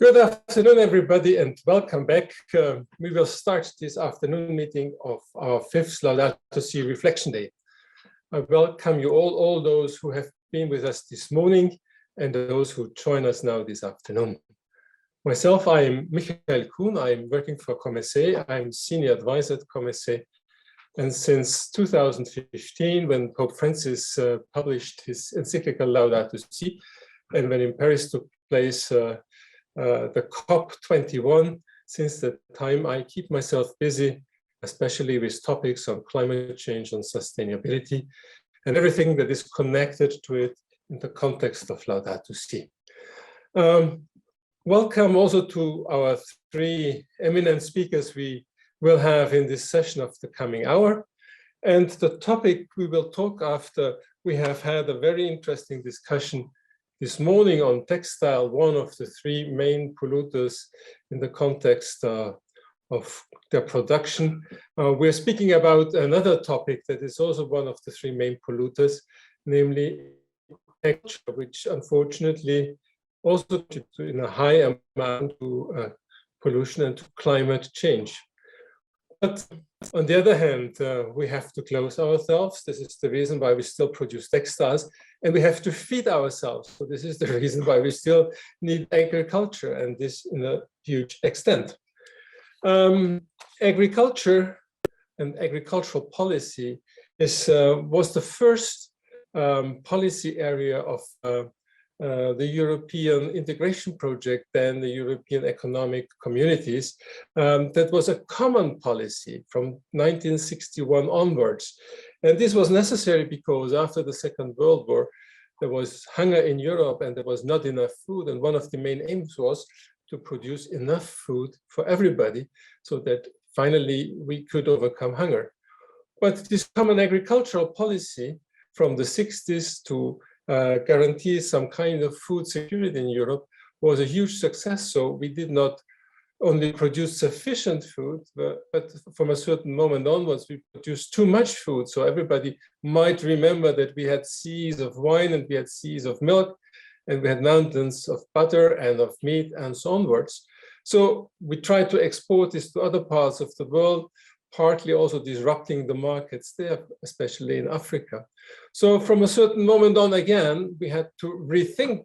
Good afternoon, everybody, and welcome back. We will start this afternoon meeting of our fifth Laudato Si Reflection Day. I welcome you all those who have been with us this morning and those who join us now this afternoon. Myself, I am Michael Kuhn. I am working for COMECE. I am senior advisor at COMECE. And since 2015, when Pope Francis published his Encyclical Laudato Si, and when in Paris took place the COP21, since that time I keep myself busy, especially with topics on climate change and sustainability, and everything that is connected to it in the context of Laudato Si. Welcome also to our three eminent speakers we will have in this session of the coming hour. And the topic we will talk after we have had a very interesting discussion this morning on textile, one of the three main polluters in the context of their production. We're speaking about another topic that is also one of the three main polluters, namely agriculture, which unfortunately also contributes in a high amount to pollution and to climate change. But on the other hand, we have to clothe ourselves. This is the reason why we still produce textiles, and we have to feed ourselves. So this is the reason why we still need agriculture, and this in a huge extent. Agriculture and agricultural policy was the first policy area of the European integration project, then the European economic communities. That was a common policy from 1961 onwards. And this was necessary because after the Second World War, there was hunger in Europe and there was not enough food. And one of the main aims was to produce enough food for everybody so that finally we could overcome hunger. But this common agricultural policy from the 60s to guarantee some kind of food security in Europe was a huge success. So we did not only produce sufficient food, but from a certain moment onwards, we produced too much food. So everybody might remember that we had seas of wine and we had seas of milk and we had mountains of butter and of meat and so onwards. So we tried to export this to other parts of the world, partly also disrupting the markets there, especially in Africa. So from a certain moment on again, we had to rethink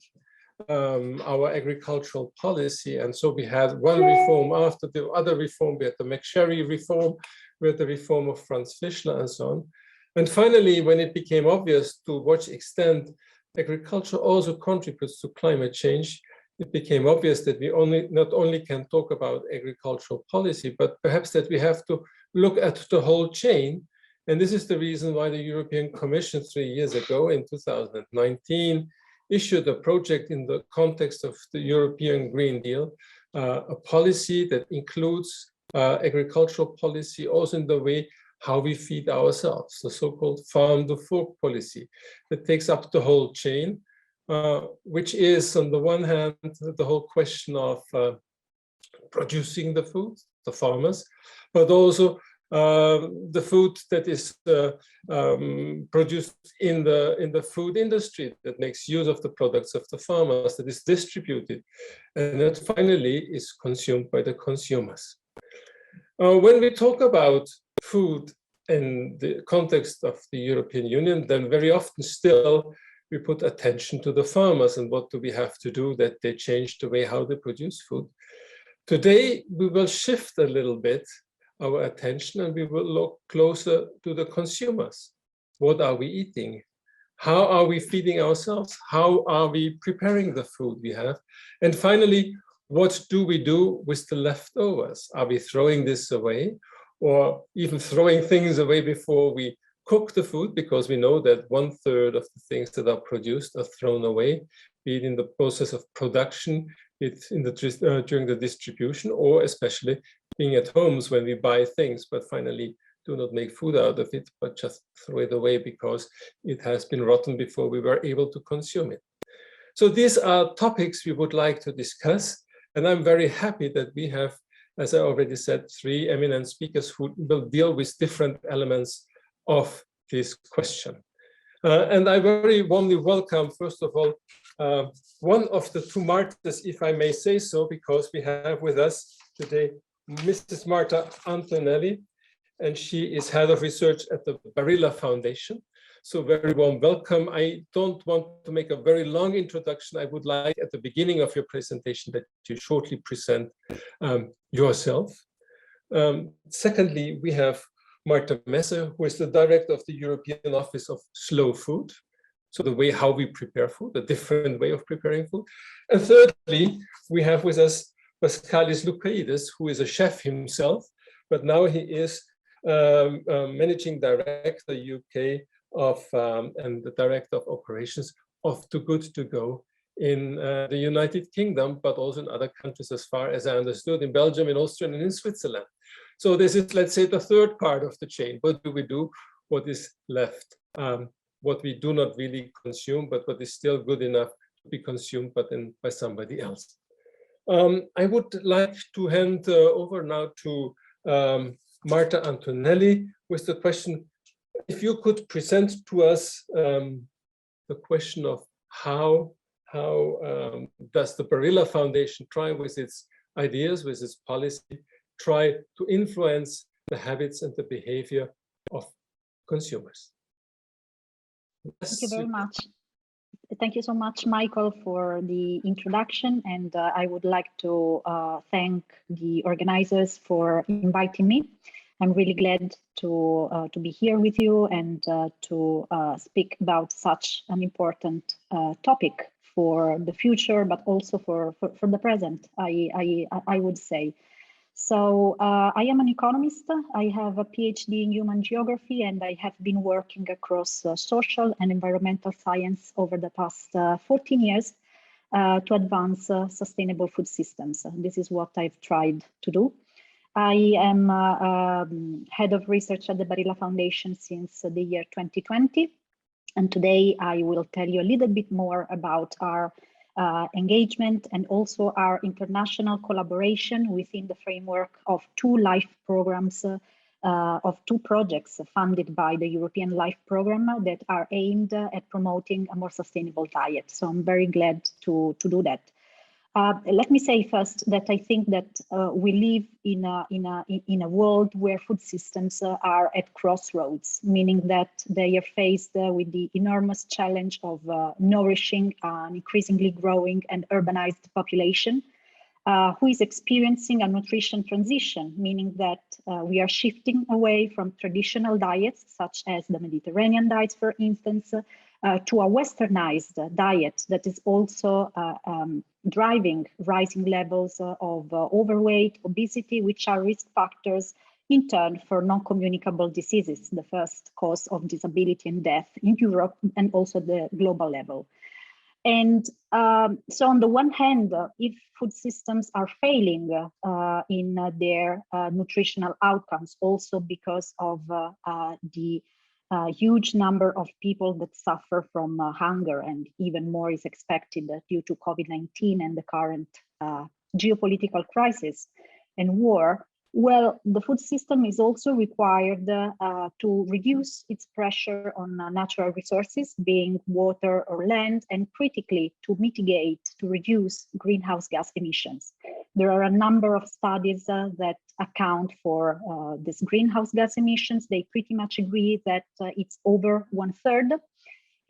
our agricultural policy. And so we had one reform after the other reform. We had the McSherry reform, we had the reform of Franz Fischler and so on. And finally, when it became obvious to what extent agriculture also contributes to climate change, it became obvious that we not only can talk about agricultural policy, but perhaps that we have to look at the whole chain. And this is the reason why the European Commission 3 years ago in 2019 issued a project in the context of the European Green Deal, a policy that includes agricultural policy also in the way how we feed ourselves, the so-called farm to fork policy that takes up the whole chain, which is on the one hand, the whole question of producing the food, the farmers, but also the food that is produced in the food industry that makes use of the products of the farmers, that is distributed, and that finally is consumed by the consumers. When we talk about food in the context of the European Union, then very often still we put attention to the farmers and what do we have to do that they change the way how they produce food. Today, we will shift a little bit our attention and we will look closer to the consumers. What are we eating? How are we feeding ourselves? How are we preparing the food we have? And finally, what do we do with the leftovers? Are we throwing this away or even throwing things away before we cook the food, because we know that 1/3 of the things that are produced are thrown away, be it in the process of production, during the distribution, or especially being at homes when we buy things, but finally do not make food out of it, but just throw it away because it has been rotten before we were able to consume it. So these are topics we would like to discuss, and I'm very happy that we have, as I already said, three eminent speakers who will deal with different elements of this question. And I very warmly welcome, first of all, one of the two Martas, if I may say so, because we have with us today Mrs. Marta Antonelli, and she is head of research at the Barilla Foundation. So very warm welcome. I don't want to make a very long introduction. I would like at the beginning of your presentation that you shortly present yourself. Secondly, we have Marta Messe, who is the director of the European Office of Slow Food. So the way how we prepare food, a different way of preparing food. And thirdly, we have with us Paschalis Lukaides, who is a chef himself, but now he is managing director UK of and the director of operations of Too Good To Go in the United Kingdom, but also in other countries, as far as I understood, in Belgium, in Austria, and in Switzerland. So this is, let's say, the third part of the chain. What do we do? What is left? What we do not really consume, but what is still good enough to be consumed, but then by somebody else. I would like to hand over now to Marta Antonelli with the question, if you could present to us the question of how does the Barilla Foundation try with its ideas, with its policy, try to influence the habits and the behavior of consumers. Thank you very much. Thank you so much, Michael, for the introduction. And I would like to thank the organizers for inviting me. I'm really glad to be here with you and to speak about such an important topic for the future, but also for the present, I would say. So I am an economist. I have a PhD in human geography, and I have been working across social and environmental science over the past 14 years to advance sustainable food systems. This is what I've tried to do. I am head of research at the Barilla Foundation since the year 2020. And today I will tell you a little bit more about our engagement and also our international collaboration within the framework of two LIFE programs, of two projects funded by the European LIFE program that are aimed at promoting a more sustainable diet. So I'm very glad to do that. Let me say first that I think that we live in a world where food systems are at crossroads, meaning that they are faced with the enormous challenge of nourishing an increasingly growing and urbanized population who is experiencing a nutrition transition, meaning that we are shifting away from traditional diets, such as the Mediterranean diets, for instance, to a westernized diet that is also driving rising levels of overweight, obesity, which are risk factors in turn for non-communicable diseases, the first cause of disability and death in Europe and also the global level. And so on the one hand, if food systems are failing in their nutritional outcomes, also because of the huge number of people that suffer from hunger, and even more is expected due to COVID-19 and the current geopolitical crisis and war, well, the food system is also required to reduce its pressure on natural resources, being water or land, and critically to mitigate, to reduce greenhouse gas emissions. There are a number of studies that account for this greenhouse gas emissions. They pretty much agree that it's over 1/3.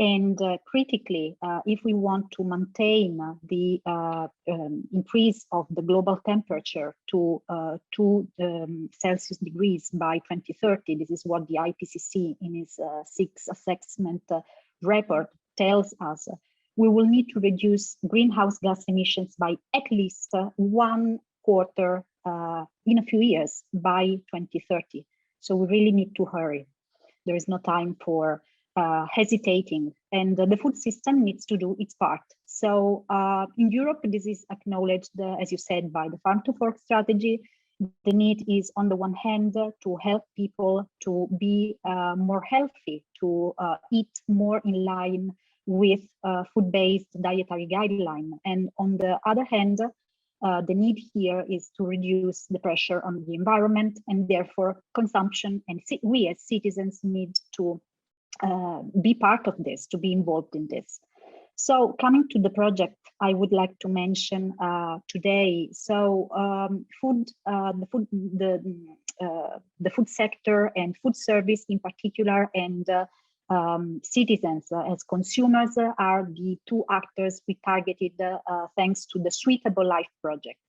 And critically, if we want to maintain the increase of the global temperature to 2 Celsius degrees by 2030, this is what the IPCC in its 6th assessment report tells us, we will need to reduce greenhouse gas emissions by at least 1/4 in a few years by 2030. So we really need to hurry. There is no time for hesitating, and the food system needs to do its part. So in Europe, this is acknowledged, as you said, by the Farm to Fork strategy. The need is, on the one hand, to help people to be more healthy, to eat more in line with food-based dietary guideline. And on the other hand, the need here is to reduce the pressure on the environment, and therefore consumption, and we as citizens need to be part of this, to be involved in this. So coming to the project, I would like to mention today. So the food sector and food service in particular, and citizens as consumers are the two actors we targeted thanks to the Suitable Life project.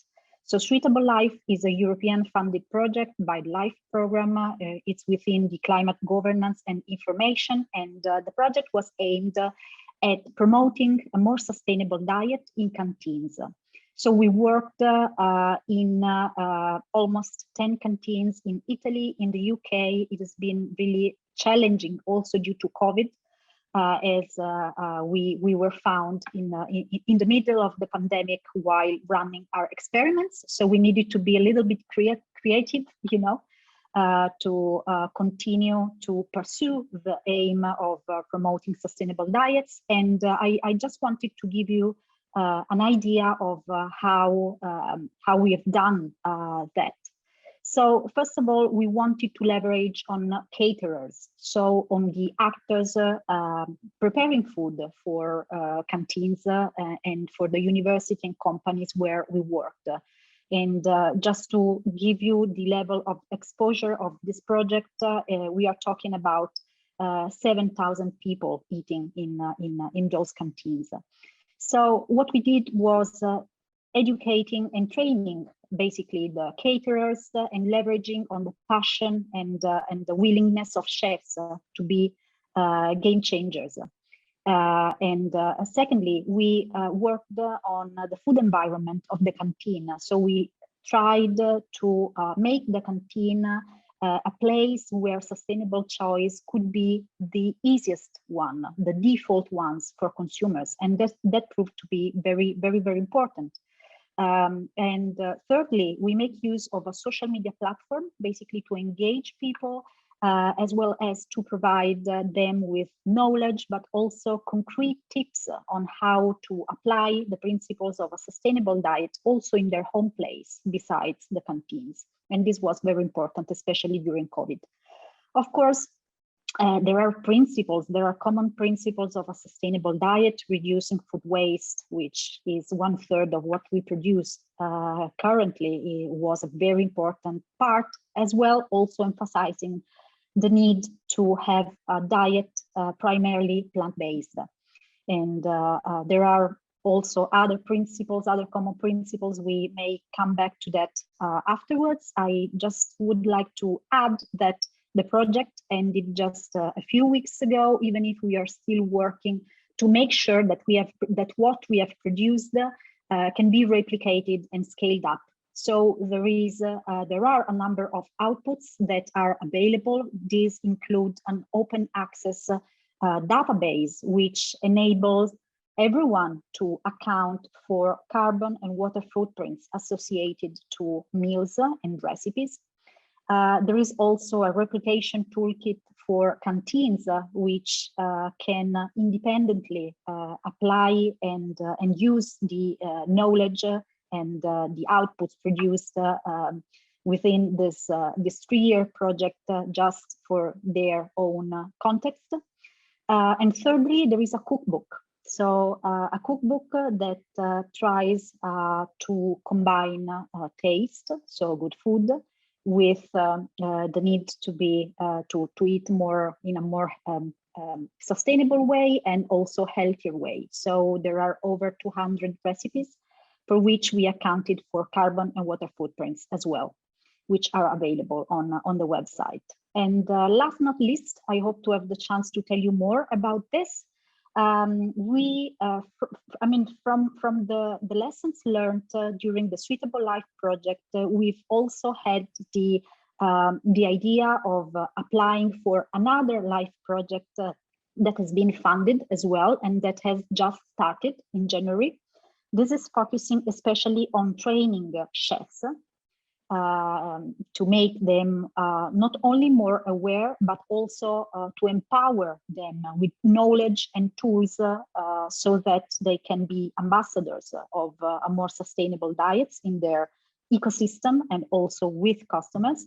So Suitable Life is a European funded project by the LIFE program. It's within the climate governance and information, and the project was aimed at promoting a more sustainable diet in canteens. So we worked in almost 10 canteens in Italy, in the UK. It has been really challenging also due to COVID, as we were found in the middle of the pandemic while running our experiments. So we needed to be a little bit creative, you know, to continue to pursue the aim of promoting sustainable diets. And I just wanted to give you an idea of how we have done that. So first of all, we wanted to leverage on caterers, so on the actors preparing food for canteens and for the university and companies where we worked. And just to give you the level of exposure of this project, we are talking about 7,000 people eating in those canteens. So what we did was educating and training basically the caterers and leveraging on the passion and the willingness of chefs to be game changers. Secondly, we worked on the food environment of the canteen. So we tried to make the canteen a place where sustainable choice could be the easiest one, the default ones for consumers. And that proved to be very, very, very important. Thirdly, we make use of a social media platform, basically to engage people, as well as to provide them with knowledge, but also concrete tips on how to apply the principles of a sustainable diet also in their home place, besides the canteens. And this was very important, especially during COVID. Of course, there are common principles of a sustainable diet, reducing food waste, which is 1/3 of what we produce currently. It was a very important part, as well, also emphasizing the need to have a diet primarily plant-based. And there are also other principles, other common principles. We may come back to that afterwards. I just would like to add that the project ended just a few weeks ago, even if we are still working to make sure that what we have produced can be replicated and scaled up. So there are a number of outputs that are available. These include an open access database, which enables everyone to account for carbon and water footprints associated to meals and recipes. There is also a replication toolkit for canteens, which can independently apply and use the knowledge and the outputs produced within this 3-year project just for their own context. And thirdly, there is a cookbook. So a cookbook that tries to combine taste, so good food, with the need to be to eat more in a more sustainable way and also healthier way. So there are over 200 recipes for which we accounted for carbon and water footprints as well, which are available on the website. And last but not least, I hope to have the chance to tell you more about this. From the lessons learned during the Suitable Life project, we've also had the idea of applying for another life project that has been funded as well, and that has just started in January. This is focusing especially on training chefs to make them not only more aware, but also to empower them with knowledge and tools so that they can be ambassadors of a more sustainable diets in their ecosystem and also with customers.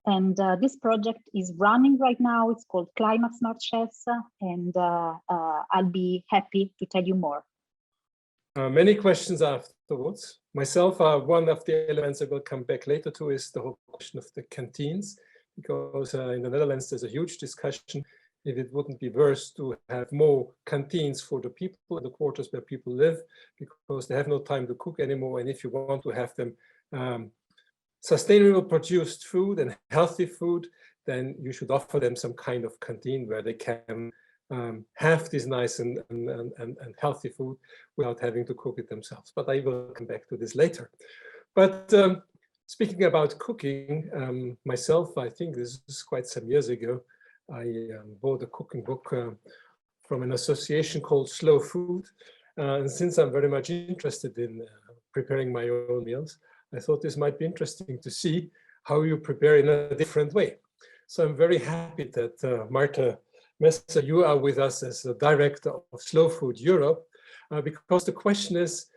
And this project is running right now. It's called Climate Smart Chefs, and I'll be happy to tell you more. Many questions afterwards. Myself, one of the elements I will come back later to is the whole question of the canteens, because in the Netherlands there's a huge discussion if it wouldn't be worse to have more canteens for the people in the quarters where people live, because they have no time to cook anymore. And if you want to have them sustainable produced food and healthy food, then you should offer them some kind of canteen where they can have this nice and healthy food without having to cook it themselves. But I will come back to this later. But speaking about cooking, myself, I think this is quite some years ago, I bought a cooking book from an association called Slow Food. And since I'm very much interested in preparing my own meals, I thought this might be interesting to see how you prepare in a different way. So I'm very happy that Marta Messer, you are with us as the director of Slow Food Europe, because the question is,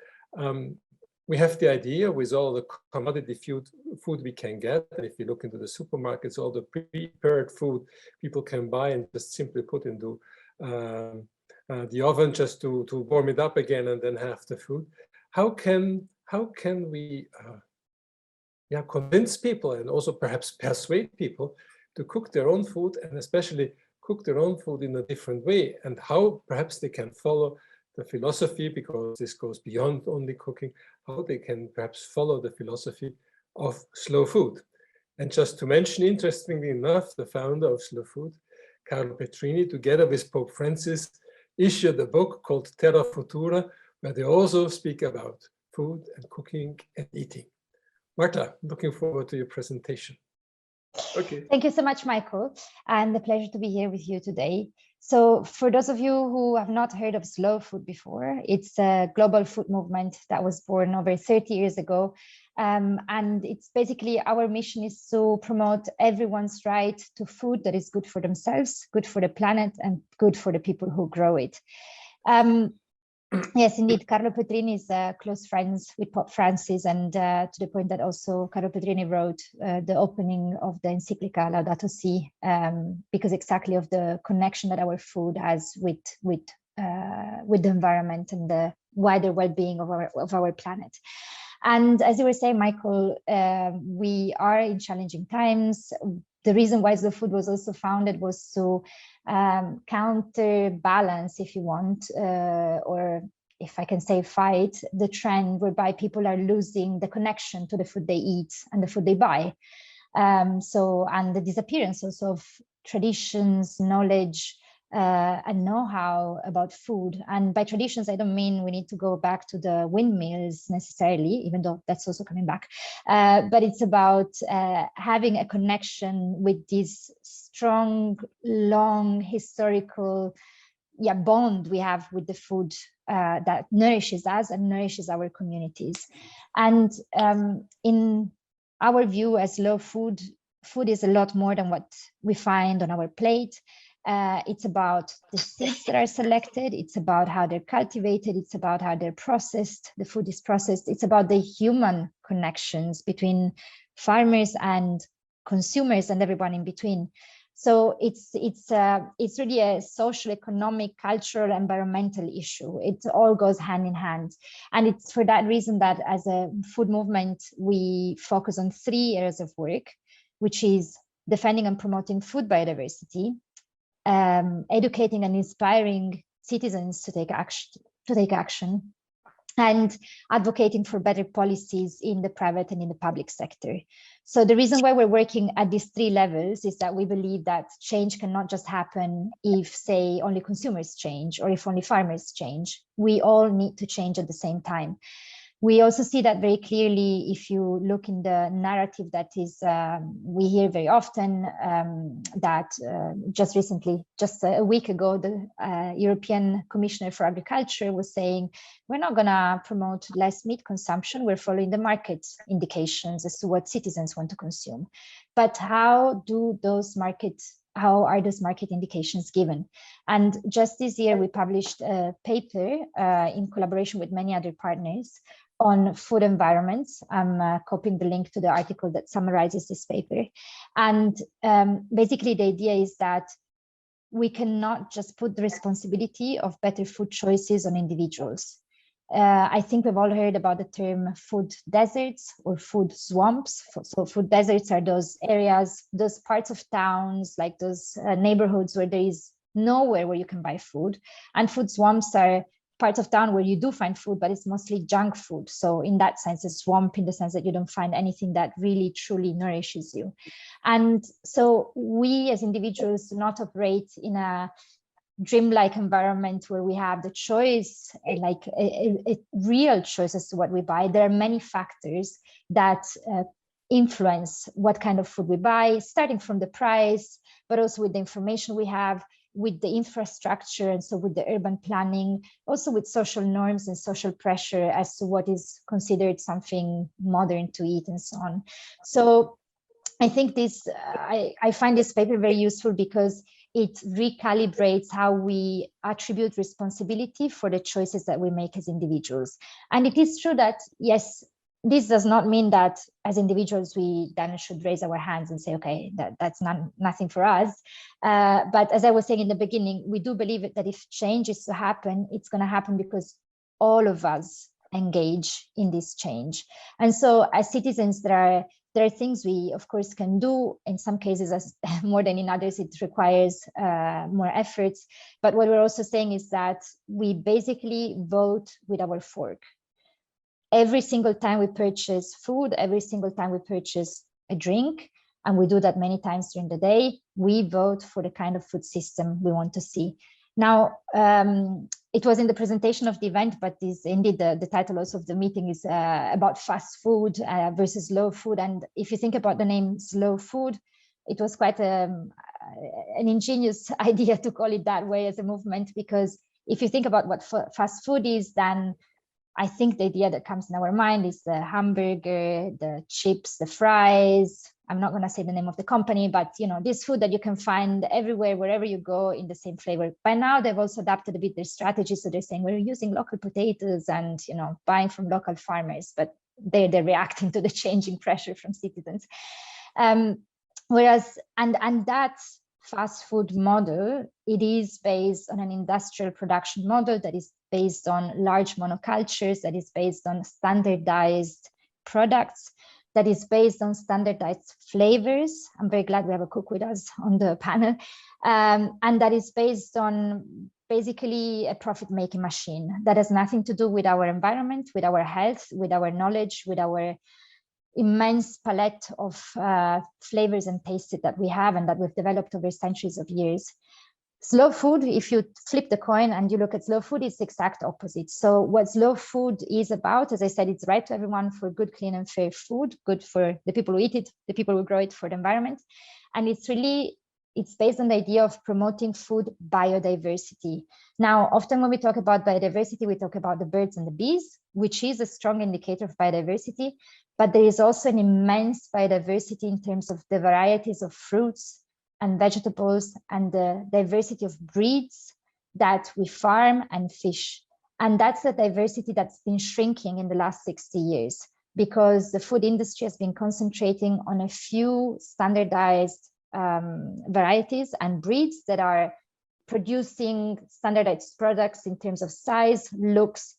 we have the idea with all the commodity food we can get. And if you look into the supermarkets, all the prepared food people can buy and just simply put into the oven just to warm it up again and then have the food. How can we convince people and also perhaps persuade people to cook their own food, and especially cook their own food in a different way, and how perhaps they can follow the philosophy, because this goes beyond only cooking, how they can perhaps follow the philosophy of slow food. And just to mention, interestingly enough, the founder of Slow Food, Carlo Petrini, together with Pope Francis, issued a book called Terra Futura, where they also speak about food and cooking and eating. Marta, looking forward to your presentation. Okay. Thank you so much, Michael, and a pleasure to be here with you today. So for those of you who have not heard of Slow Food before, it's a global food movement that was born over 30 years ago. And it's basically, our mission is to promote everyone's right to food that is good for themselves, good for the planet, and good for the people who grow it. Yes, indeed, Carlo Petrini is close friends with Pope Francis, and to the point that also Carlo Petrini wrote the opening of the Encyclical Laudato Si, because exactly of the connection that our food has with the environment and the wider well-being of our planet. And as you were saying, Michael, we are in challenging times. The reason why Slow Food was also founded was to counterbalance, if you want, or if I can say fight, the trend whereby people are losing the connection to the food they eat and the food they buy. And the disappearance also of traditions, knowledge, and know-how about food. And by traditions, I don't mean we need to go back to the windmills necessarily, even though that's also coming back. But it's about having a connection with this strong, long, historical bond we have with the food that nourishes us and nourishes our communities. And in our view as Slow Food, food is a lot more than what we find on our plate. It's about the seeds that are selected. It's about how they're cultivated. It's about how they're processed. The food is processed. It's about the human connections between farmers and consumers and everyone in between. So it's really a social, economic, cultural, environmental issue. It all goes hand in hand. And it's for that reason that as a food movement, we focus on 3 areas of work, which is defending and promoting food biodiversity, educating and inspiring citizens to take action, and advocating for better policies in the private and in the public sector. So the reason why we're working at these 3 levels is that we believe that change cannot just happen if, say, only consumers change or if only farmers change. We all need to change at the same time. We also see that very clearly if you look in the narrative that is, we hear very often that just recently, just a week ago, the European Commissioner for Agriculture was saying, we're not going to promote less meat consumption, we're following the market indications as to what citizens want to consume. But how are those market indications given? And just this year, we published a paper in collaboration with many other partners on food environments. I'm copying the link to the article that summarizes this paper. And basically the idea is that we cannot just put the responsibility of better food choices on individuals. I think we've all heard about the term food deserts or food swamps. So food deserts are those areas, those parts of towns, like those neighborhoods where there is nowhere where you can buy food. And food swamps are parts of town where you do find food, but it's mostly junk food. So in that sense, a swamp in the sense that you don't find anything that really truly nourishes you. And so we as individuals do not operate in a dreamlike environment where we have the choice, like a real choice as to what we buy. There are many factors that influence what kind of food we buy, starting from the price, but also with the information we have, with the infrastructure, and so with the urban planning, also with social norms and social pressure as to what is considered something modern to eat and so on. So I think this, I find this paper very useful because it recalibrates how we attribute responsibility for the choices that we make as individuals. And it is true that, yes, this does not mean that as individuals we then should raise our hands and say, okay, that's nothing for us. But as I was saying in the beginning, we do believe that if change is to happen, it's going to happen because all of us engage in this change. And so as citizens, there are things we, of course, can do. In some cases, as more than in others, it requires more efforts. But what we're also saying is that we basically vote with our fork. Every single time we purchase food, every single time we purchase a drink, and we do that many times during the day, we vote for the kind of food system we want to see. Now, it was in the presentation of the event, but this indeed the title also of the meeting is about fast food versus slow food. And if you think about the name slow food, it was quite an ingenious idea to call it that way as a movement, because if you think about what fast food is, then I think the idea that comes in our mind is the hamburger, the chips, the fries. I'm not going to say the name of the company, but you know, this food that you can find everywhere, wherever you go, in the same flavor. By now, they've also adapted a bit their strategy. So they're saying we're using local potatoes and, you know, buying from local farmers, but they're reacting to the changing pressure from citizens. Whereas, and that fast food model, it is based on an industrial production model that is based on large monocultures, that is based on standardized products, that is based on standardized flavors. I'm very glad we have a cook with us on the panel. And that is based on basically a profit-making machine that has nothing to do with our environment, with our health, with our knowledge, with our immense palette of flavors and tastes that we have and that we've developed over centuries of years. Slow food, if you flip the coin and you look at slow food, it's the exact opposite. So what slow food is about, as I said, it's right to everyone for good, clean and fair food, good for the people who eat it, the people who grow it, for the environment. And it's based on the idea of promoting food biodiversity. Now, often when we talk about biodiversity, we talk about the birds and the bees, which is a strong indicator of biodiversity, but there is also an immense biodiversity in terms of the varieties of fruits and vegetables and the diversity of breeds that we farm and fish. And that's the diversity that's been shrinking in the last 60 years because the food industry has been concentrating on a few standardized varieties and breeds that are producing standardized products in terms of size, looks,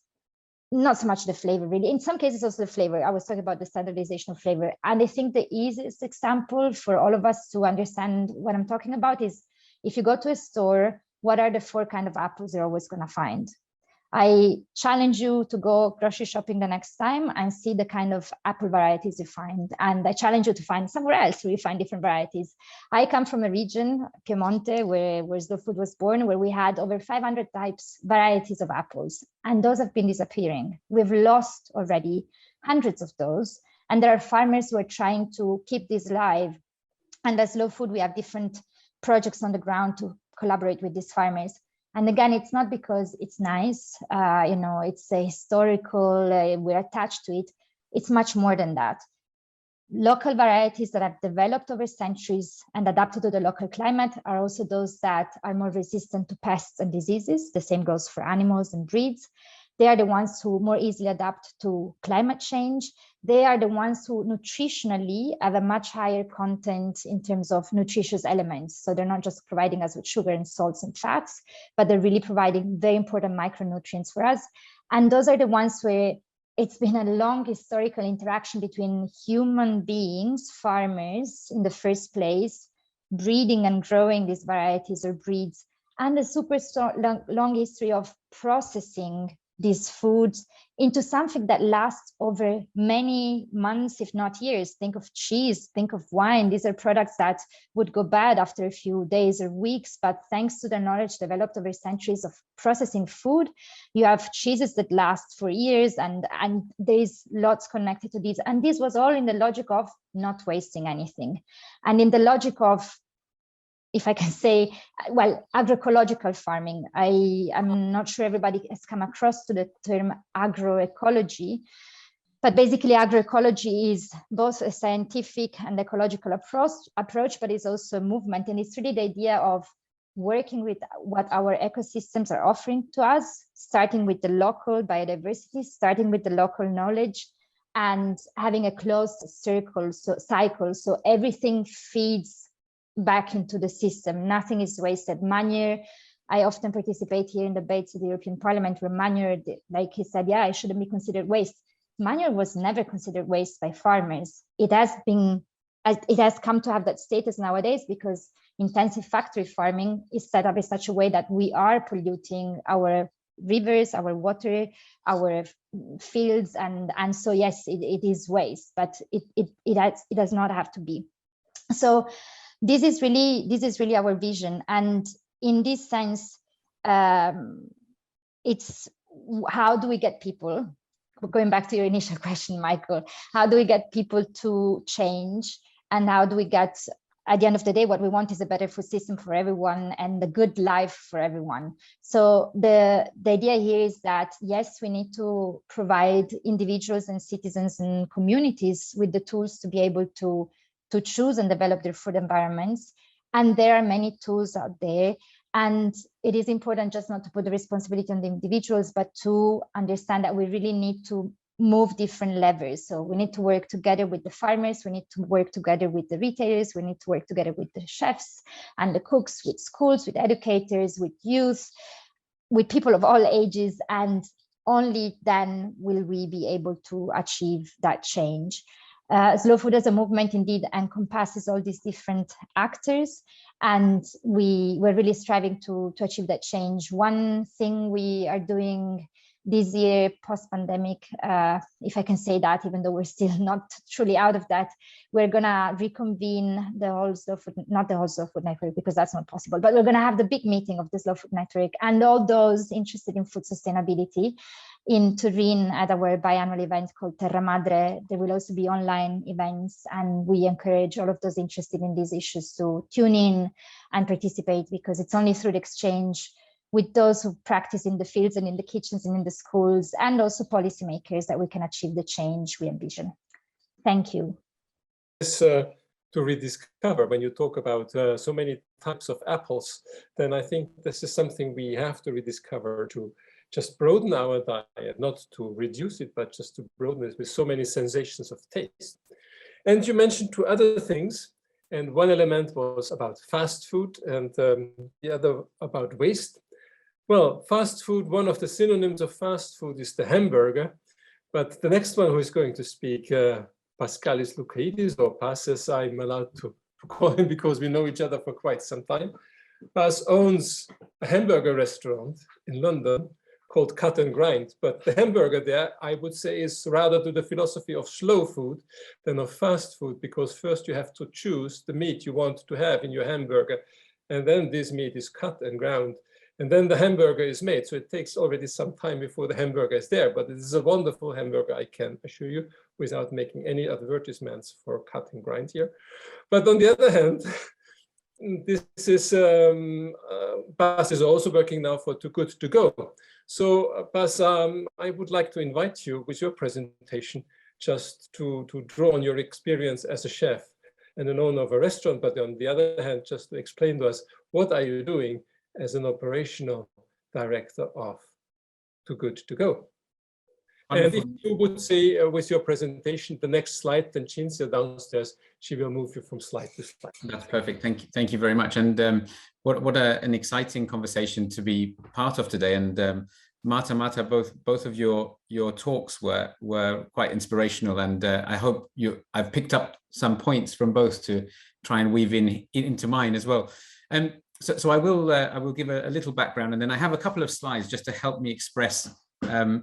not so much the flavor, really. In some cases, also the flavor. I was talking about the standardization of flavor. And I think the easiest example for all of us to understand what I'm talking about is if you go to a store, what are the 4 kinds of apples you're always going to find? I challenge you to go grocery shopping the next time and see the kind of apple varieties you find. And I challenge you to find somewhere else where you find different varieties. I come from a region, Piemonte, where slow food was born, where we had over 500 varieties of apples. And those have been disappearing. We've lost already hundreds of those. And there are farmers who are trying to keep this alive. And as slow food, we have different projects on the ground to collaborate with these farmers. And again, it's not because it's nice, you know, it's a historical, we're attached to it. It's much more than that. Local varieties that have developed over centuries and adapted to the local climate are also those that are more resistant to pests and diseases. The same goes for animals and breeds. They are the ones who more easily adapt to climate change. They are the ones who nutritionally have a much higher content in terms of nutritious elements. So they're not just providing us with sugar and salts and fats, but they're really providing very important micronutrients for us. And those are the ones where it's been a long historical interaction between human beings, farmers in the first place, breeding and growing these varieties or breeds, and a super long history of processing these foods into something that lasts over many months, if not years. Think of cheese, think of wine. These are products that would go bad after a few days or weeks, but thanks to the knowledge developed over centuries of processing food, you have cheeses that last for years, and there's lots connected to these. And this was all in the logic of not wasting anything. And in the logic of, if I can say, well, agroecological farming. I'm not sure everybody has come across to the term agroecology, but basically agroecology is both a scientific and ecological approach, but it's also a movement. And it's really the idea of working with what our ecosystems are offering to us, starting with the local biodiversity, starting with the local knowledge, and having a closed cycle. So everything feeds back into the system. Nothing is wasted. Manure, I often participate here in debates at the European Parliament where manure, like he said, yeah, it shouldn't be considered waste. Manure was never considered waste by farmers. It has come to have that status nowadays because intensive factory farming is set up in such a way that we are polluting our rivers, our water, our fields, and so yes, it is waste, but it does not have to be. So this is really our vision, and in this sense, it's how do we get people, going back to your initial question, Michael, how do we get people to change, and how do we get, at the end of the day, what we want is a better food system for everyone and a good life for everyone. So the idea here is that, yes, we need to provide individuals and citizens and communities with the tools to be able to choose and develop their food environments. And there are many tools out there. And it is important just not to put the responsibility on the individuals, but to understand that we really need to move different levers. So we need to work together with the farmers, we need to work together with the retailers, we need to work together with the chefs and the cooks, with schools, with educators, with youth, with people of all ages, and only then will we be able to achieve that change. Slow food as a movement indeed encompasses all these different actors, and we're really striving to achieve that change. One thing we are doing this year, post-pandemic, if I can say that, even though we're still not truly out of that, we're gonna reconvene the whole slow food, not the whole slow food network, because that's not possible, but we're gonna have the big meeting of the slow food network and all those interested in food sustainability in Turin at our biannual event called Terra Madre. There will also be online events, and we encourage all of those interested in these issues to tune in and participate, because it's only through the exchange with those who practice in the fields and in the kitchens and in the schools, and also policymakers, that we can achieve the change we envision. Thank you. Yes, to rediscover, when you talk about so many types of apples, then I think this is something we have to rediscover, to just broaden our diet, not to reduce it, but just to broaden it with so many sensations of taste. And you mentioned two other things, and one element was about fast food, and the other about waste. Well, fast food, one of the synonyms of fast food is the hamburger, but the next one who is going to speak, Paschalis Lukaidis, or Pas, as I'm allowed to call him because we know each other for quite some time. Pas owns a hamburger restaurant in London called Cut and Grind, but the hamburger there, I would say, is rather to the philosophy of slow food than of fast food, because first you have to choose the meat you want to have in your hamburger, and then this meat is cut and ground, and then the hamburger is made. So it takes already some time before the hamburger is there, but it is a wonderful hamburger, I can assure you, without making any advertisements for Cut and Grind here. But on the other hand, this is, Pas is also working now for Too Good to Go. So Pas, I would like to invite you with your presentation just to draw on your experience as a chef and an owner of a restaurant, but on the other hand, just to explain to us, what are you doing as an operational director of Too Good to Go. Wonderful. And if you would say with your presentation, the next slide, then Cinzia downstairs, she will move you from slide to slide. That's perfect. Thank you very much. And what an exciting conversation to be part of today. And Marta, both of your talks were quite inspirational, and I hope I've picked up some points from both to try and weave into mine as well. And so I will give a little background, and then I have a couple of slides just to help me express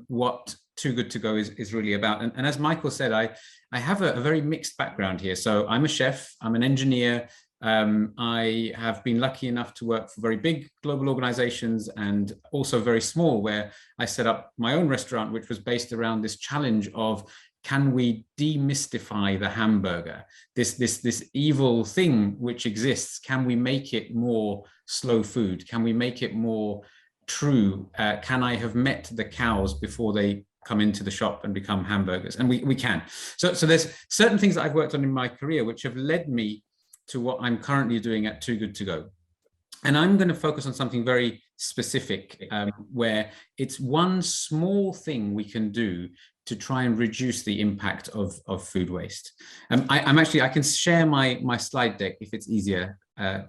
what Too Good to Go is really about. And as Michael said, I have a very mixed background here. So I'm a chef, I'm an engineer. I have been lucky enough to work for very big global organizations and also very small, where I set up my own restaurant, which was based around this challenge of, can we demystify the hamburger? This evil thing which exists, can we make it more slow food? Can we make it more true? Can I have met the cows before they come into the shop and become hamburgers? And we can. So there's certain things that I've worked on in my career which have led me to what I'm currently doing at Too Good to Go. And I'm going to focus on something very specific, where it's one small thing we can do to try and reduce the impact of food waste. I can share my slide deck if it's easier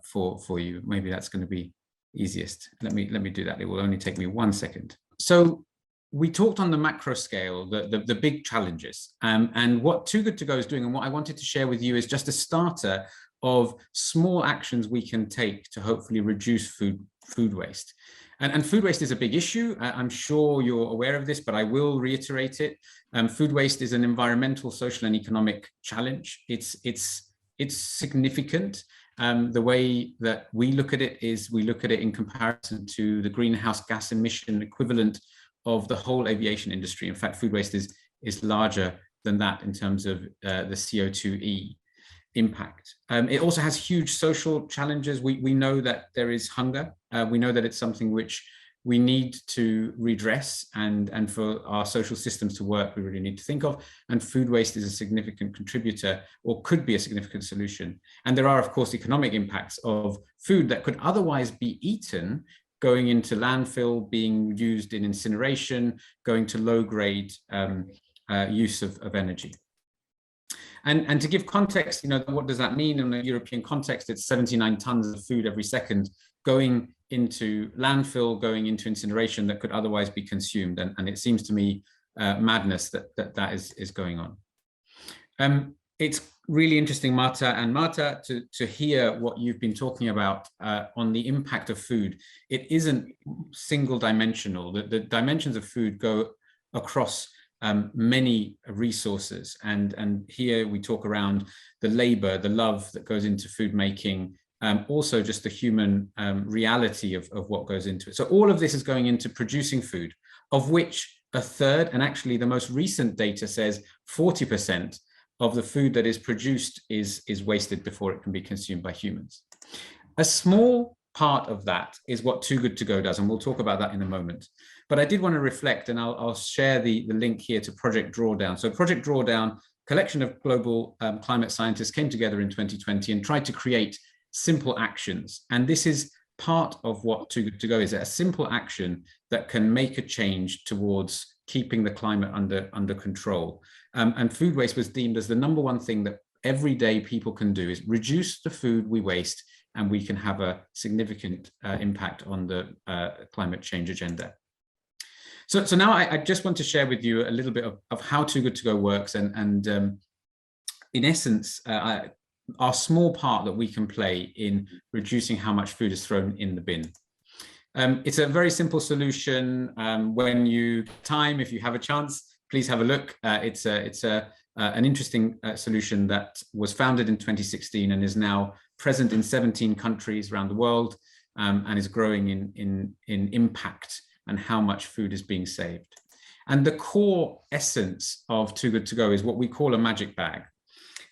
for you. Maybe that's going to be easiest. Let me do that. It will only take me 1 second. So we talked on the macro scale, the big challenges, and what Too Good to Go is doing, and what I wanted to share with you is just a starter of small actions we can take to hopefully reduce food waste. And food waste is a big issue. I'm sure you're aware of this, but I will reiterate it. Food waste is an environmental, social, and economic challenge. It's significant. The way that we look at it is we look at it in comparison to the greenhouse gas emission equivalent of the whole aviation industry. In fact, food waste is larger than that in terms of the CO2e impact. It also has huge social challenges. We know that there is hunger. We know that it's something which we need to redress, and for our social systems to work, we really need to think of. And food waste is a significant contributor, or could be a significant solution. And there are, of course, economic impacts of food that could otherwise be eaten, going into landfill, being used in incineration, going to low-grade use of energy. And to give context, what does that mean in a European context? It's 79 tons of food every second going into landfill, going into incineration that could otherwise be consumed. And it seems to me madness that is going on. It's really interesting, Marta, to hear what you've been talking about on the impact of food. It isn't single dimensional. The dimensions of food go across many resources, and here we talk around the labor, the love that goes into food making, also just the human reality of what goes into it. So all of this is going into producing food, of which a third, and actually the most recent data says 40% of the food that is produced is wasted before it can be consumed by humans. A small part of that is what Too Good to Go does, and we'll talk about that in a moment. But I did want to reflect, and I'll share the link here to Project Drawdown. So Project Drawdown, collection of global climate scientists came together in 2020 and tried to create simple actions. And this is part of what Too Good to Go is, a simple action that can make a change towards keeping the climate under control. And food waste was deemed as the #1 thing that everyday people can do, is reduce the food we waste, and we can have a significant impact on the climate change agenda. So now I just want to share with you a little bit of how Too Good to Go works, and in essence, our small part that we can play in reducing how much food is thrown in the bin. It's a very simple solution. When you if you have a chance, please have a look. It's an interesting solution that was founded in 2016 and is now present in 17 countries around the world, and is growing in impact and how much food is being saved. And the core essence of Too Good to Go is what we call a magic bag.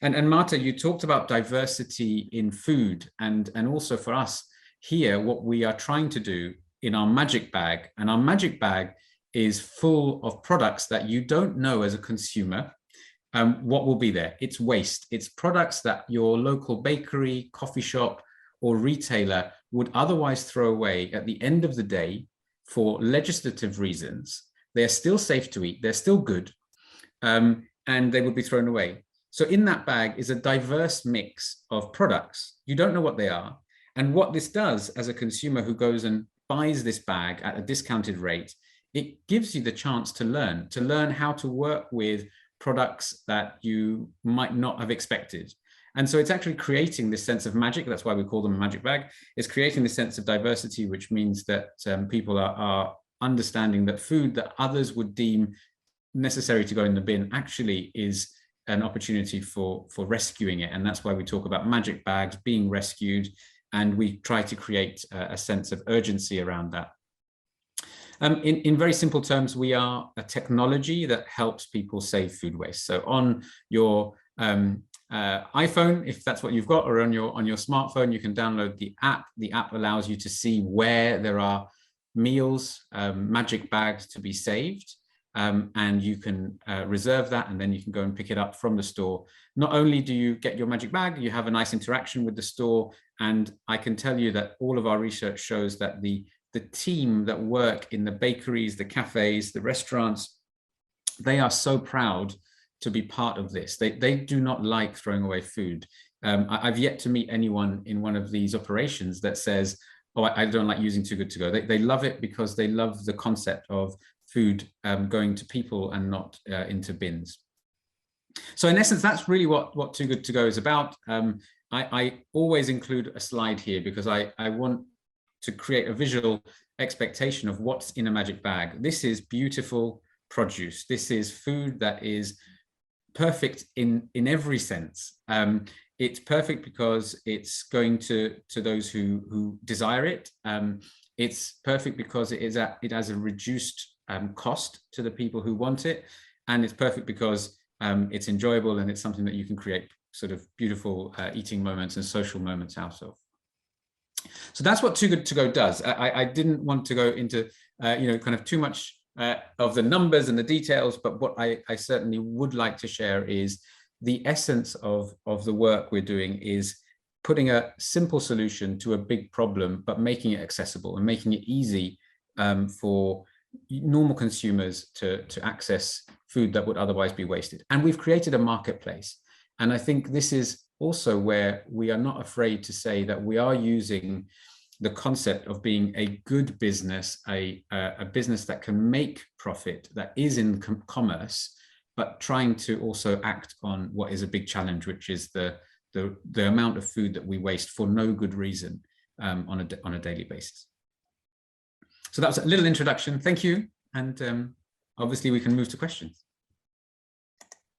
And Marta, you talked about diversity in food, and also for us here, what we are trying to do in our magic bag, and our magic bag is full of products that you don't know as a consumer what will be there. It's waste. It's products that your local bakery, coffee shop, or retailer would otherwise throw away at the end of the day for legislative reasons, They're still safe to eat. They're still good. And they would be thrown away. So in that bag is a diverse mix of products. You don't know what they are. And what this does as a consumer who goes and buys this bag at a discounted rate, it gives you the chance to learn how to work with products that you might not have expected. And so it's actually creating this sense of magic. That's why we call them a magic bag. It's creating this sense of diversity, which means that people are understanding that food that others would deem necessary to go in the bin actually is an opportunity for rescuing it. And that's why we talk about magic bags being rescued. And we try to create a sense of urgency around that. In very simple terms, we are a technology that helps people save food waste. So on your iPhone, if that's what you've got, or on your smartphone, you can download the app. The app allows you to see where there are meals, magic bags to be saved. And you can reserve that, and then you can go and pick it up from the store. Not only do you get your magic bag, you have a nice interaction with the store. And I can tell you that all of our research shows that the team that work in the bakeries, the cafes, the restaurants, they are so proud to be part of this. They do not like throwing away food. I've yet to meet anyone in one of these operations that says, oh, I don't like using Too Good To Go. They love it because they love the concept of food going to people and not into bins. So in essence, that's really what Too Good To Go is about. I always include a slide here because I want to create a visual expectation of what's in a magic bag. This is beautiful produce. This is food that is perfect in every sense. It's perfect because it's going to those who desire it. It's perfect because it has a reduced cost to the people who want it, and it's perfect because it's enjoyable and it's something that you can create sort of beautiful eating moments and social moments out of. So that's what Too Good To Go does. I didn't want to go into kind of too much of the numbers and the details, but what I certainly would like to share is the essence of the work we're doing is putting a simple solution to a big problem, but making it accessible and making it easy for normal consumers to access food that would otherwise be wasted. And we've created a marketplace. And I think this is also where we are not afraid to say that we are using the concept of being a good business, a business that can make profit, that is in commerce, but trying to also act on what is a big challenge, which is the amount of food that we waste for no good reason on a daily basis. So that was a little introduction. Thank you. And obviously we can move to questions.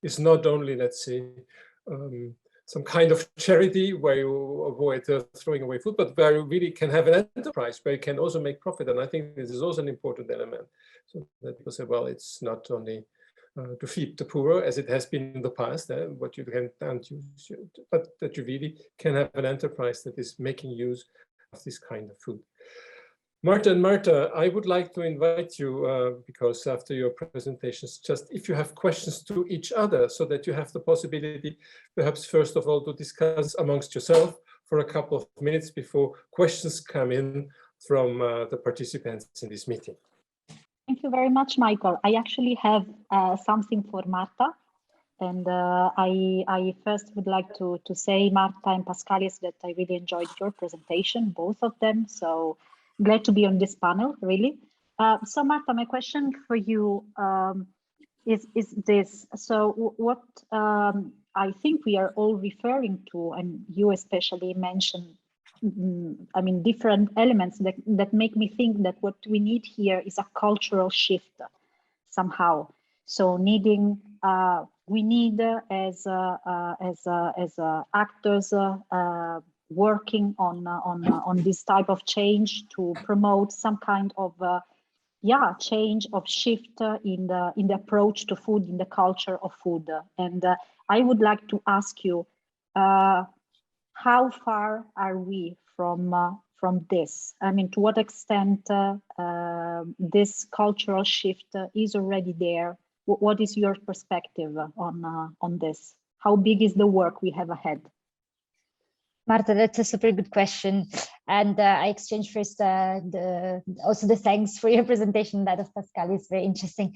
It's not only, let's say, some kind of charity where you avoid throwing away food, but where you really can have an enterprise where you can also make profit. And I think this is also an important element. So that people say, well, it's not only to feed the poor as it has been in the past, what you can't use, but that you really can have an enterprise that is making use of this kind of food. Marta and Marta, I would like to invite you, because after your presentations, just if you have questions to each other, so that you have the possibility, perhaps first of all, to discuss amongst yourself for a couple of minutes before questions come in from the participants in this meeting. Thank you very much, Michael. I actually have something for Marta. And I first would like to say, Marta and Pascalis, that I really enjoyed your presentation, both of them. So glad to be on this panel, really. So Marta, my question for you is this. So what I think we are all referring to, and you especially mentioned, I mean, different elements that make me think that what we need here is a cultural shift somehow. So we need as actors working on this type of change to promote some kind of change of shift in the approach to food, in the culture of food. And I would like to ask you, how far are we from this? I mean, to what extent this cultural shift is already there? What is your perspective on this? How big is the work we have ahead? Marta, that's a super good question. And I exchange first also the thanks for your presentation. That of Pascal is very interesting.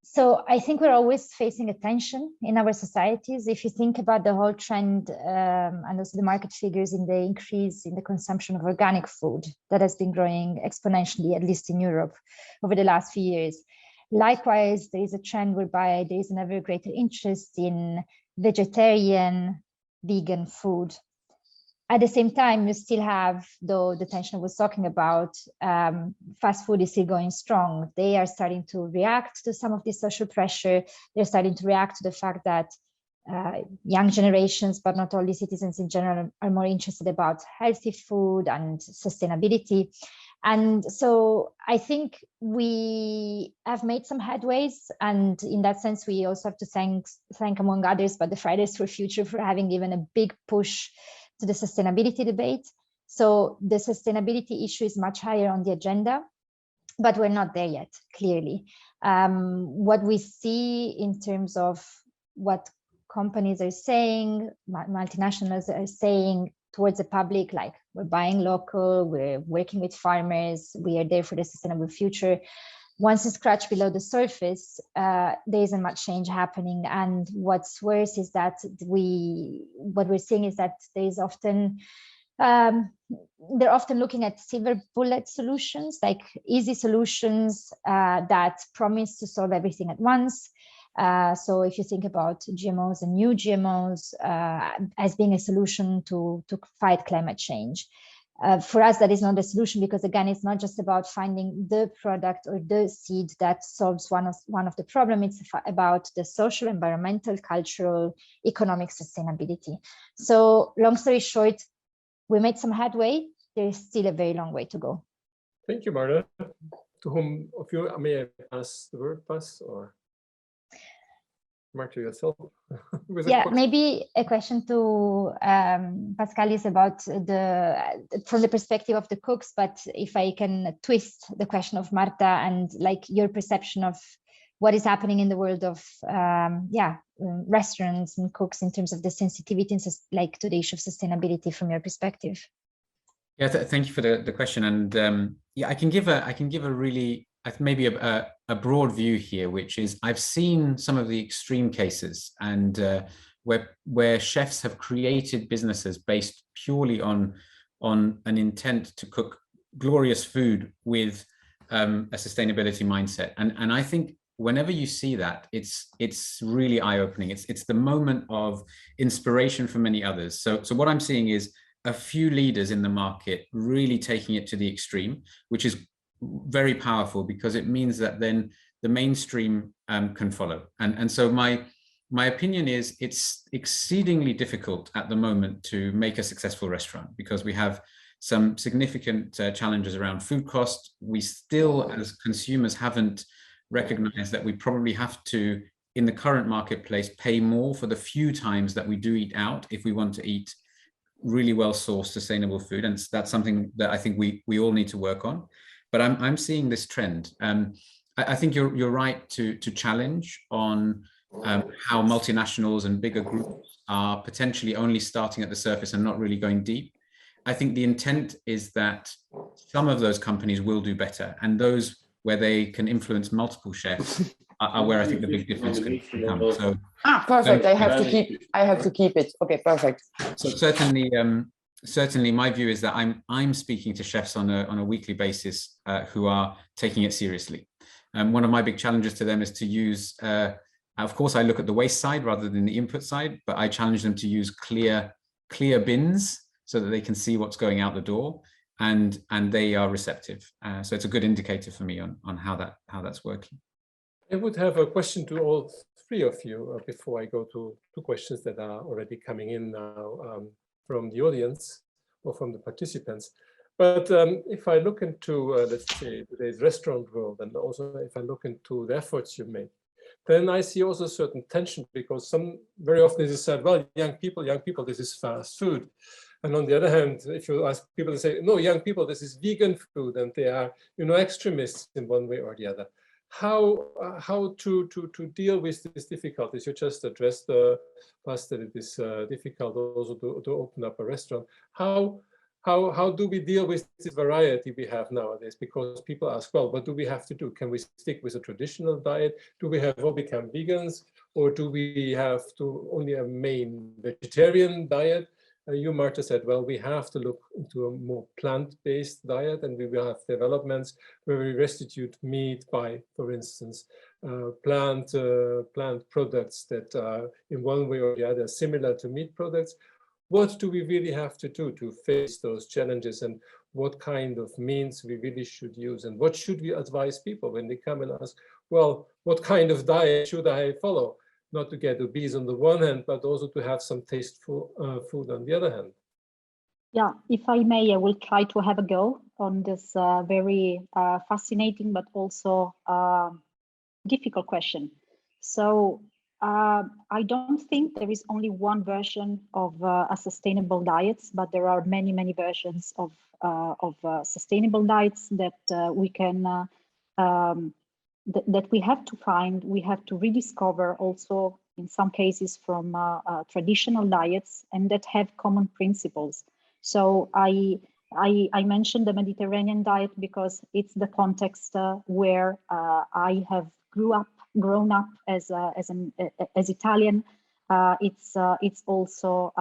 So I think we're always facing a tension in our societies. If you think about the whole trend and also the market figures in the increase in the consumption of organic food that has been growing exponentially, at least in Europe, over the last few years. Likewise, there is a trend whereby there is an ever greater interest in vegetarian, vegan food. At the same time, you still have, though the tension I was talking about, fast food is still going strong. They are starting to react to some of this social pressure. They're starting to react to the fact that young generations, but not all the citizens in general, are more interested about healthy food and sustainability. And so I think we have made some headways. And in that sense, we also have to thank among others, but the Fridays for Future for having given a big push to the sustainability debate. So the sustainability issue is much higher on the agenda, but we're not there yet, clearly. What we see in terms of what companies are saying, multinationals are saying towards the public, like we're buying local, we're working with farmers, we are there for the sustainable future. Once you scratch below the surface, there isn't much change happening. And what's worse is that what we're seeing is that there is often, they're often looking at silver bullet solutions, like easy solutions that promise to solve everything at once. So if you think about GMOs and new GMOs as being a solution to fight climate change. For us, that is not a solution, because again, it's not just about finding the product or the seed that solves one of the problems. It's about the social, environmental, cultural, economic sustainability. So long story short, we made some headway. There's still a very long way to go. Thank you, Marta. To whom of you may I pass the word, or Marta yourself? Yeah, maybe a question to Pascal is about from the perspective of the cooks, but if I can twist the question of Marta and like your perception of what is happening in the world of restaurants and cooks in terms of the sensitivity like to the issue of sustainability from your perspective. Yeah, thank you for the question. And yeah, I can give a really maybe a broad view here, which is I've seen some of the extreme cases and where chefs have created businesses based purely on an intent to cook glorious food with a sustainability mindset. And I think whenever you see that, it's really eye-opening. It's the moment of inspiration for many others. So what I'm seeing is a few leaders in the market really taking it to the extreme, which is very powerful, because it means that then the mainstream can follow. And so my opinion is it's exceedingly difficult at the moment to make a successful restaurant, because we have some significant challenges around food cost. We still, as consumers, haven't recognized that we probably have to, in the current marketplace, pay more for the few times that we do eat out if we want to eat really well-sourced, sustainable food. And that's something that I think we all need to work on. But I'm seeing this trend. I think you're right to challenge on how multinationals and bigger groups are potentially only starting at the surface and not really going deep. I think the intent is that some of those companies will do better, and those where they can influence multiple chefs are where I think the big difference can come. So perfect. I have to keep it. Okay, perfect. So certainly my view is that I'm speaking to chefs on a weekly basis who are taking it seriously. One of my big challenges to them is to use, of course, I look at the waste side rather than the input side, but I challenge them to use clear bins so that they can see what's going out the door, and they are receptive. So it's a good indicator for me on how that's working. I would have a question to all three of you before I go to two questions that are already coming in now from the audience or from the participants. But if I look into, let's say, today's restaurant world, and also if I look into the efforts you make, then I see also certain tension, because very often it is said, well, young people, this is fast food. And on the other hand, if you ask people to say, no, young people, this is vegan food, and they are, extremists in one way or the other. how to deal with these difficulties. You just addressed the past that it is difficult also to open up a restaurant. How do we deal with this variety we have nowadays? Because people ask, well, what do we have to do? Can we stick with a traditional diet? Do we have all become vegans? Or do we have to only a main vegetarian diet? You, Marta, said, well, we have to look into a more plant-based diet, and we will have developments where we restitute meat by, for instance, plant products that are in one way or the other similar to meat products. What do we really have to do to face those challenges, and what kind of means we really should use, and what should we advise people when they come and ask, well, what kind of diet should I follow? Not to get obese on the one hand, but also to have some tasteful food on the other hand. Yeah, if I may, I will try to have a go on this very fascinating but also difficult question. So I don't think there is only one version of a sustainable diets, but there are many, many versions of sustainable diets that we can that we have to find, we have to rediscover also in some cases from traditional diets, and that have common principles. So I mentioned the Mediterranean diet because it's the context where I have grown up as Italian. It's also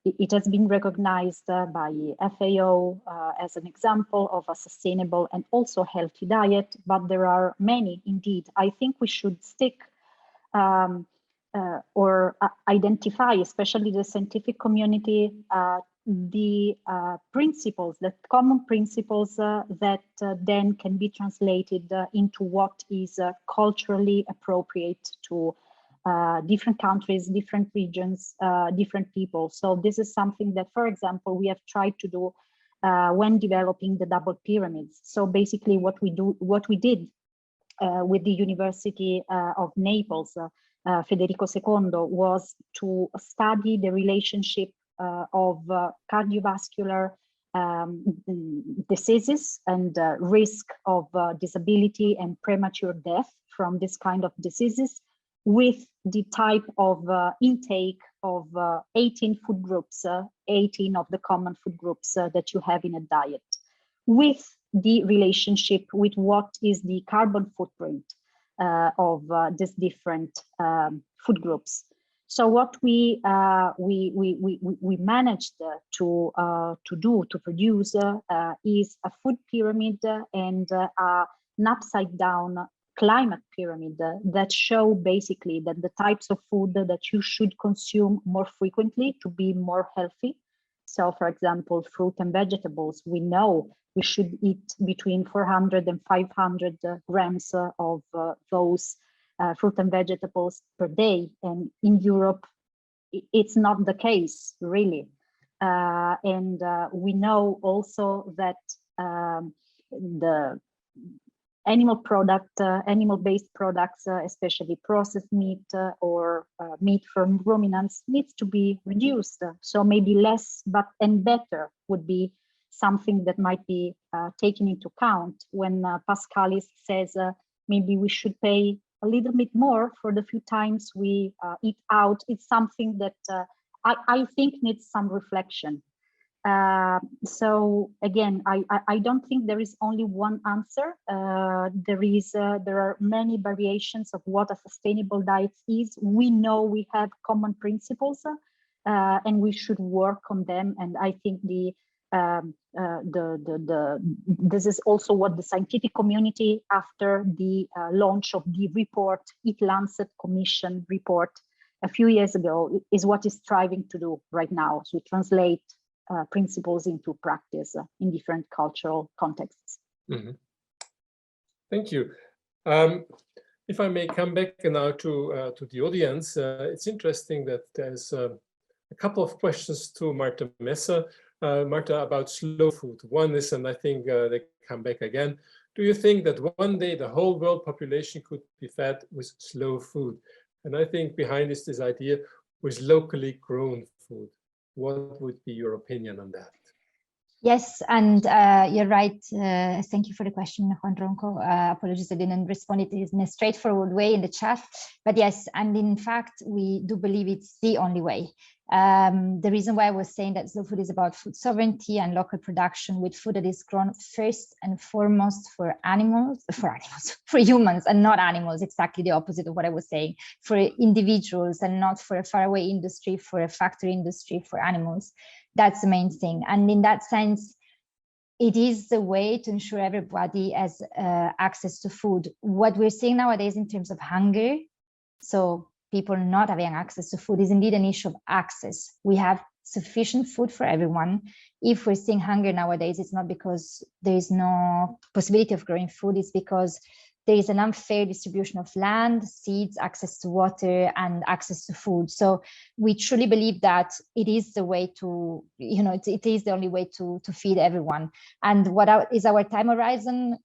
it has been recognized by FAO as an example of a sustainable and also healthy diet, but there are many indeed. I think we should stick or identify, especially the scientific community, the principles, the common principles that then can be translated into what is culturally appropriate to different countries, different regions, different people. So this is something that, for example, we have tried to do when developing the double pyramids. So basically what we did with the University of Naples, Federico II, was to study the relationship of cardiovascular diseases and risk of disability and premature death from this kind of diseases with the type of intake of 18 food groups, 18 of the common food groups that you have in a diet, with the relationship with what is the carbon footprint of these different food groups. So what we managed to produce is a food pyramid and an upside down climate pyramid that show basically that the types of food that you should consume more frequently to be more healthy. So for example, fruit and vegetables, we know we should eat between 400 and 500 grams of those fruit and vegetables per day. And in Europe, it's not the case, really. And we know also that the animal-based products, especially processed meat or meat from ruminants, needs to be reduced. So maybe less, but and better would be something that might be taken into account when Pascalis says maybe we should pay a little bit more for the few times we eat out. It's something that I think needs some reflection. So again, I don't think there is only one answer. There are many variations of what a sustainable diet is. We know we have common principles, and we should work on them. And I think this is also what the scientific community, after the launch of the report, ELSiA Commission report a few years ago, is what is striving to do right now, to translate principles into practice in different cultural contexts. Mm-hmm. Thank you. If I may come back now to the audience, it's interesting that there's a couple of questions to Marta Messer. Marta, about slow food. One is, and I think they come back again, do you think that one day the whole world population could be fed with slow food? And I think behind this idea with locally grown food. What would be your opinion on that? Yes, and you're right. Thank you for the question, Juan Ronco. Apologies, I didn't respond it in a straightforward way in the chat. But yes, and in fact, we do believe it's the only way. The reason why I was saying that slow food is about food sovereignty and local production with food that is grown first and foremost for humans and not animals, exactly the opposite of what I was saying, for individuals and not for a faraway industry, for a factory industry, for animals. That's the main thing. And in that sense, it is the way to ensure everybody has access to food. What we're seeing nowadays in terms of hunger, so people not having access to food, is indeed an issue of access. We have sufficient food for everyone. If we're seeing hunger nowadays, it's not because there is no possibility of growing food, it's because there is an unfair distribution of land, seeds, access to water, and access to food. So we truly believe that it is the way to, it is the only way to feed everyone. And what is our time horizon?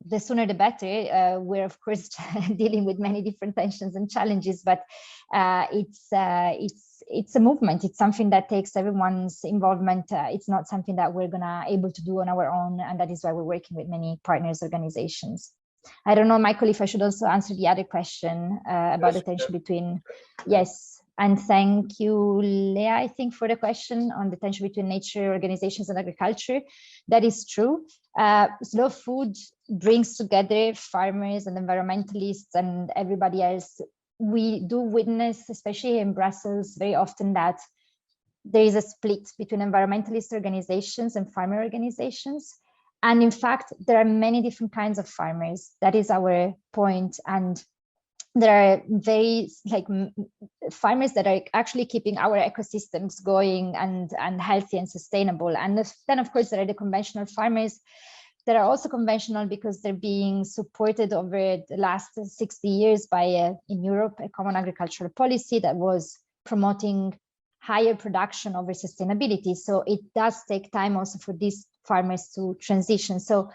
The sooner the better. We're of course dealing with many different tensions and challenges, but it's a movement. It's something that takes everyone's involvement. It's not something that we're gonna able to do on our own, and that is why we're working with many partners organizations. I don't know, Michael, if I should also answer the other question about the tension between, yes, and thank you, Leah, I think, for the question on the tension between nature, organizations, and agriculture. That is true. Slow food brings together farmers and environmentalists and everybody else. We do witness, especially in Brussels, very often that there is a split between environmentalist organizations and farmer organizations. And in fact, there are many different kinds of farmers. That is our point. And there are very farmers that are actually keeping our ecosystems going and healthy and sustainable. And then, of course, there are the conventional farmers that are also conventional because they're being supported over the last 60 years by, in Europe, a common agricultural policy that was promoting higher production over sustainability. So it does take time also for these farmers to transition. So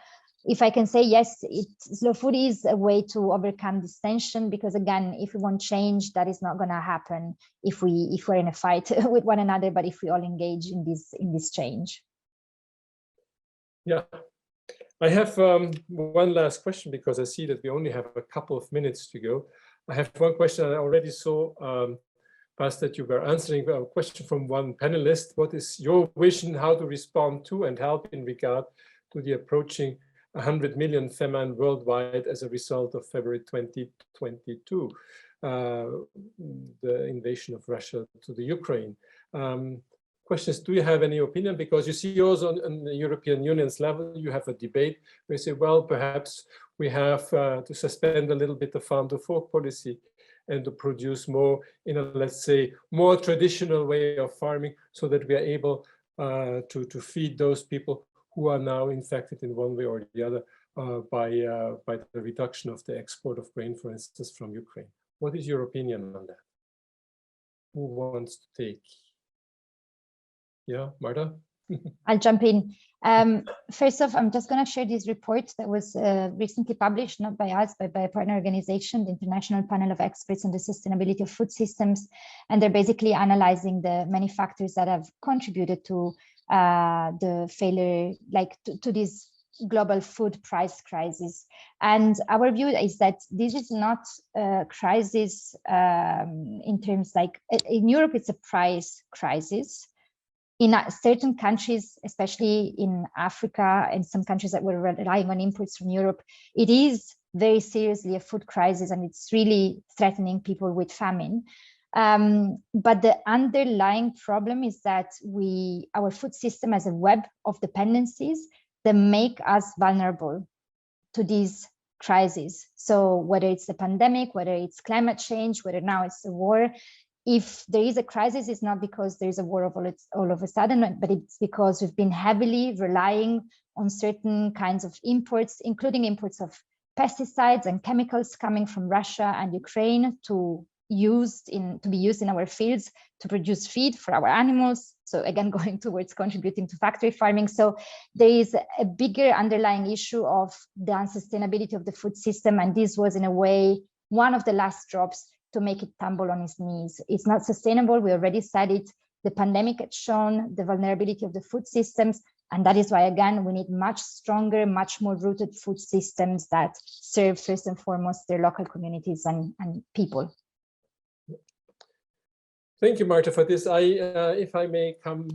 if I can say, yes, slow food is a way to overcome this tension, because again, if we want change, that is not going to happen if we're in a fight with one another, but if we all engage in this change. Yeah, I have one last question, because I see that we only have a couple of minutes to go. I have one question. I already saw past that you were answering a question from one panelist. What is your vision, how to respond to and help in regard to the approaching 100 million famine worldwide as a result of February 2022, the invasion of Russia to the Ukraine? Questions, do you have any opinion? Because you see also on the European Union's level, you have a debate where you say, well, perhaps we have to suspend a little bit the farm to fork policy and to produce more in a, let's say, more traditional way of farming, so that we are able to feed those people who are now infected in one way or the other by the reduction of the export of grain, for instance, from Ukraine. What is your opinion on that? Who wants to take? Yeah, Marta? I'll jump in. First off, I'm just going to share this report that was recently published, not by us, but by a partner organization, the International Panel of Experts on the Sustainability of Food Systems. And they're basically analyzing the many factors that have contributed to the failure, to this global food price crisis. And our view is that this is not a crisis in terms in Europe, it's a price crisis. In certain countries, especially in Africa and some countries that were relying on imports from Europe, it is very seriously a food crisis, and it's really threatening people with famine. But the underlying problem is that our food system has a web of dependencies that make us vulnerable to these crises. So whether it's the pandemic, whether it's climate change, whether now it's a war, if there is a crisis, it's not because there's a war all of a sudden, but it's because we've been heavily relying on certain kinds of imports, including imports of pesticides and chemicals coming from Russia and Ukraine to be used in our fields to produce feed for our animals. So again, going towards contributing to factory farming. So there is a bigger underlying issue of the unsustainability of the food system. And this was in a way one of the last drops to make it tumble on its knees. It's not sustainable. We already said it. The pandemic had shown the vulnerability of the food systems. And that is why, again, we need much stronger, much more rooted food systems that serve first and foremost their local communities and people. Thank you, Marta, for this. If I may come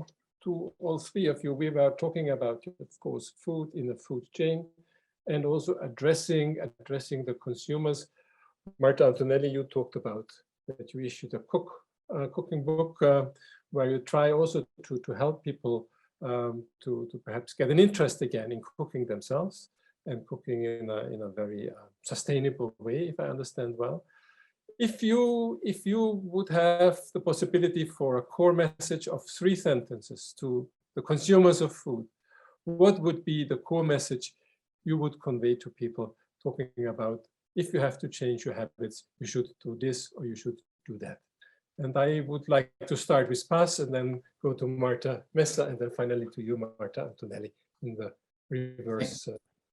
to all three of you, we were talking about, of course, food in the food chain and also addressing the consumers. Marta Antonelli, you talked about that you issued a cooking book where you try also to help people to perhaps get an interest again in cooking themselves and cooking in a very sustainable way, if I understand well. If you would have the possibility for a core message of 3 sentences to the consumers of food, what would be the core message you would convey to people talking about if you have to change your habits, you should do this or you should do that? And I would like to start with Paz and then go to Marta Messa and then finally to you, Marta Antonelli, in the reverse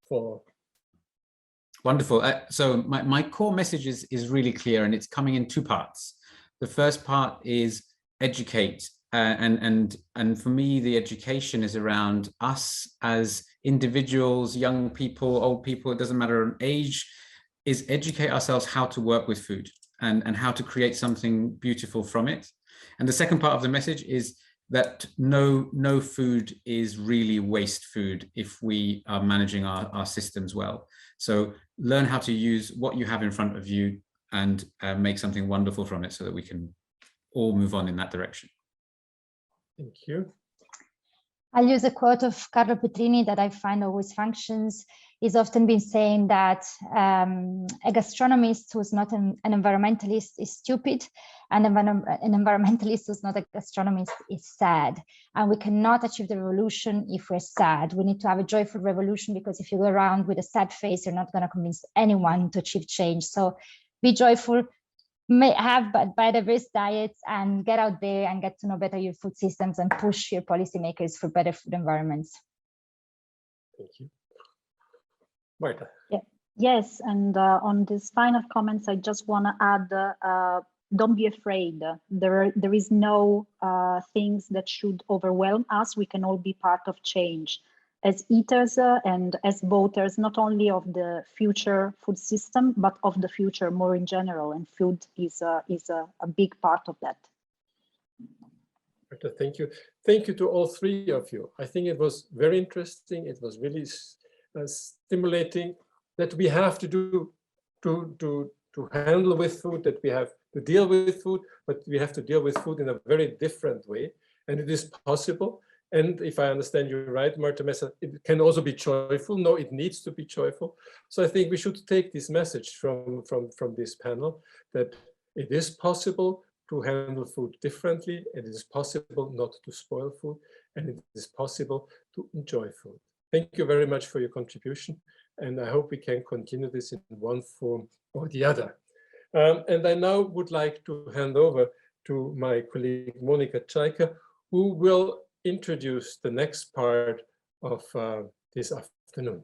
follow. Wonderful. So my core message is really clear, and it's coming in 2 parts. The first part is educate. And for me, the education is around us as individuals, young people, old people, it doesn't matter an age, is educate ourselves how to work with food and how to create something beautiful from it. And the second part of the message is that no food is really waste food if we are managing our systems well. So learn how to use what you have in front of you and make something wonderful from it so that we can all move on in that direction. Thank you. I'll use a quote of Carlo Petrini that I find always functions. He's often been saying that a gastronomist who's not an environmentalist is stupid, and an environmentalist who's not a gastronomist is sad. And we cannot achieve the revolution if we're sad. We need to have a joyful revolution, because if you go around with a sad face, you're not going to convince anyone to achieve change. So be joyful, have biodiverse diets, and get out there and get to know better your food systems and push your policymakers for better food environments. Thank you. Marta. Yeah. Yes, and on these final comments, I just want to add, don't be afraid. There is no things that should overwhelm us. We can all be part of change as eaters and as voters, not only of the future food system, but of the future more in general. And food is a big part of that. Marta, thank you. Thank you to all 3 of you. I think it was very interesting. It was really stimulating that we have to do to handle with food, that we have to deal with food, but we have to deal with food in a very different way. And it is possible. And if I understand you right, Marta Messa, it can also be joyful. No, it needs to be joyful. So I think we should take this message from this panel, that it is possible to handle food differently. It is possible not to spoil food, and it is possible to enjoy food. Thank you very much for your contribution. And I hope we can continue this in one form or the other. And I now would like to hand over to my colleague, Monika Czajka, who will introduce the next part of this afternoon.